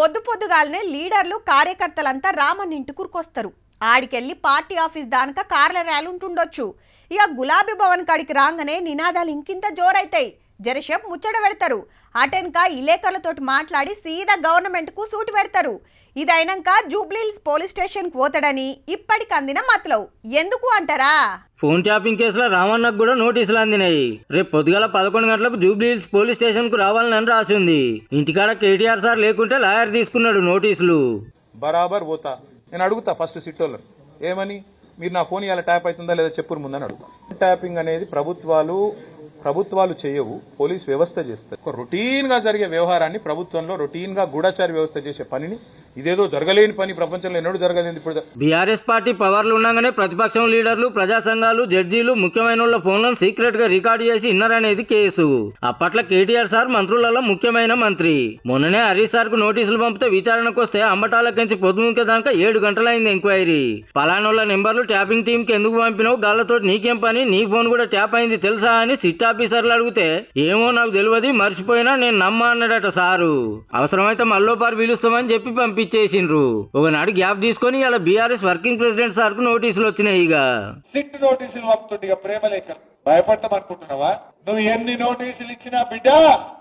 పొద్దుగాలనే లీడర్లు కార్యకర్తలంతా రామన్ ఇంటి కురుకొస్తారు. ఆడికెళ్ళి పార్టీ ఆఫీస్ దానిక కార్ల ర్యాలీ ఉంటుండొచ్చు. ఇక గులాబీ భవన్ కాడికి రాగానే నినాదాలు ఇంకింత జోరైతాయి. జరసేపు ముచ్చట పెడతారు. అటెన్క ఇలేకర్లతోటి మాట్లాడి సీదా గవర్నమెంట్ కు సూటి పెడతారు. ఇదైనాక జూబ్లీహిల్స్ పోలీస్ స్టేషన్ కు పోతాడని ఇప్పటికి అందిన మతలవు. ఎందుకు అంటారా? ఫోన్ ట్యాపింగ్ కేసులో రామన్నకు కూడా నోటీసులు అందినాయి. రేపు పొద్దుగాల 11 గంటలకు జూబ్లీహిల్స్ పోలీస్ స్టేషన్ కు రావాలని రాసి ఉంది. ఇంటికాడ కేటీఆర్ సార్ లేకుంటే లాయర్ తీసుకున్నాడు నోటీసులు. బరాబర్ పోతా నేను అడుగుతా ఫస్ట్ సిట్టోళ్ళు ఏమని, మీరు నా ఫోన్ ఇలా ట్యాప్ అవుతుందా లేదా చెప్పురు ముందని అడుగుతా. ట్యాపింగ్ అనేది ప్రభుత్వాలు చేయవు, పోలీస్ వ్యవస్థ చేస్తారు. ఒక రొటీన్ గా జరిగే వ్యవహారాన్ని ప్రభుత్వంలో రొటీన్ గా గూఢచారి వ్యవస్థ చేసే పనిని ఇదేదో జరగలేని పని ప్రపంచంలో ఎన్నడూ జరగలేదు. ఇప్పుడు బీఆర్ఎస్ పార్టీ పవర్లు ఉండగానే ప్రతిపక్షం లీడర్లు, ప్రజా సంఘాలు, జడ్జీలు ముఖ్యమైన వాళ్ళ ఫోన్లను సీక్రెట్ గా రికార్డు చేసి ఇన్నారనేది కేసు. అప్పట్లో కేటీఆర్ సార్ మంత్రులలో ముఖ్యమైన మంత్రి. మొన్ననే హరీష్ సార్ కు నోటీసులు పంపితే విచారణకు వస్తే అంబటాలకించి పొద్దుముకే దాకా 7 గంటలైంది ఎంక్వైరీ. పలానోళ్ళ నెంబర్లు ట్యాపింగ్ టీం కి ఎందుకు పంపినావు, గాళ్లతో నీకేం పని, నీ ఫోన్ కూడా ట్యాప్ అయింది తెలుసా అని సిట్ ఆఫీసర్లు అడిగితే ఏమో నాకు తెలియదు, మర్చిపోయినా నేను నమ్మా అన్నాడట సారు. అవసరమైతే మల్లోపారు పిలుస్తామని చెప్పి పంపించేసిండ్రు. ఒకనాడు గ్యాప్ తీసుకొని ఇలా బీఆర్ఎస్ వర్కింగ్ ప్రెసిడెంట్ సార్ కు నోటీసులు వచ్చినాయి. ఇక సిట్ నోటీసులు పంపుతుంది. ప్రేమలేఖలు భయపడతాం అనుకుంటున్నావా? నువ్వు ఎన్ని నోటీసులు ఇచ్చినా బిడ్డ